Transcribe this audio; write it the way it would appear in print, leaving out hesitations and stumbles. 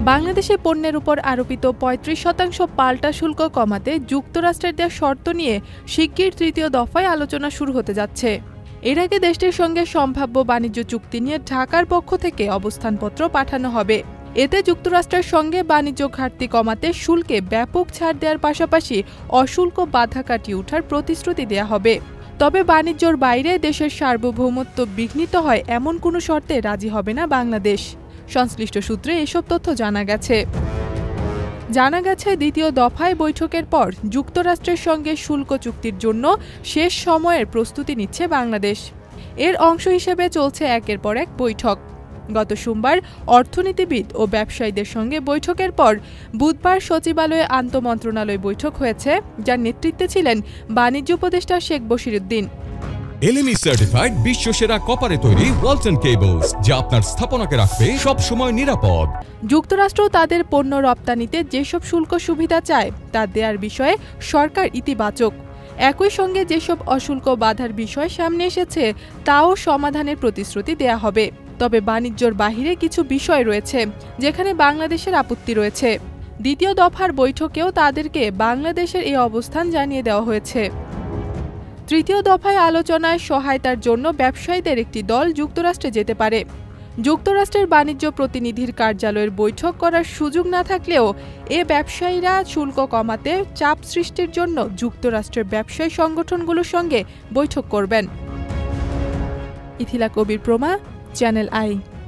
বাংলাদেশে পণ্যের উপর আরোপিত ৩৫% পাল্টা শুল্ক কমাতে যুক্তরাষ্ট্রের দেওয়া শর্ত নিয়ে শিগগির তৃতীয় দফায় আলোচনা শুরু হতে যাচ্ছে। এর আগে দেশটির সঙ্গে সম্ভাব্য বাণিজ্য চুক্তি নিয়ে ঢাকার পক্ষ থেকে অবস্থানপত্র পাঠানো হবে। এতে যুক্তরাষ্ট্রের সঙ্গে বাণিজ্য ঘাটতি কমাতে শুল্কে ব্যাপক ছাড় দেওয়ার পাশাপাশি অশুল্ক বাধা কাটিয়ে ওঠার প্রতিশ্রুতি দেওয়া হবে। তবে বাণিজ্যর বাইরে দেশের সার্বভৌমত্ব বিঘ্নিত হয় এমন কোনো শর্তে রাজি হবে না বাংলাদেশ। সংশ্লিষ্ট সূত্রে এসব তথ্য জানা গেছে। দ্বিতীয় দফায় বৈঠকের পর যুক্তরাষ্ট্রের সঙ্গে শুল্ক চুক্তির জন্য শেষ সময়ের প্রস্তুতি নিচ্ছে বাংলাদেশ। এর অংশ হিসেবে চলছে একের পর এক বৈঠক। গত সোমবার অর্থনীতিবিদ ও ব্যবসায়ীদের সঙ্গে বৈঠকের পর বুধবার সচিবালয়ে আন্তঃমন্ত্রণালয় বৈঠক হয়েছে, যার নেতৃত্বে ছিলেন বাণিজ্য উপদেষ্টা শেখ বশিরউদ্দিন। LME সার্টিফাইড বিশ্বসেরা কপারে তৈরি ওয়ালটন কেবলস, যা আপনার স্থাপনাকে রাখবে সব সময় নিরাপদ। যুক্তরাষ্ট্র তাদের পণ্য রপ্তানিতে যেসব শুল্ক সুবিধা চায় তা দেওয়ার বিষয়ে সরকার ইতিবাচক। একই সঙ্গে যেসব অশুল্ক বাধার বিষয় সামনে এসেছে তাও সমাধানের প্রতিশ্রুতি দেয়া হবে। তবে বাণিজ্যর বাহিরে কিছু বিষয় রয়েছে যেখানে বাংলাদেশের আপত্তি রয়েছে। দ্বিতীয় দফার বৈঠকেও তাদেরকে বাংলাদেশের এই অবস্থান জানিয়ে দেওয়া হয়েছে। তৃতীয় দফায় আলোচনায় সহায়তার জন্য ব্যবসায়ীদের একটি দল যুক্তরাষ্ট্রে যেতে পারে। যুক্তরাষ্ট্রের বাণিজ্য প্রতিনিধির কার্যালয়ের বৈঠক করার সুযোগ না থাকলেও ব্যবসায়ীরা শুল্ক কমাতে চাপ সৃষ্টির জন্য যুক্তরাষ্ট্রের ব্যবসায়ী সংগঠনগুলোর সঙ্গে বৈঠক করবেন। ইথিলা কবির প্রমা, চ্যানেল আই।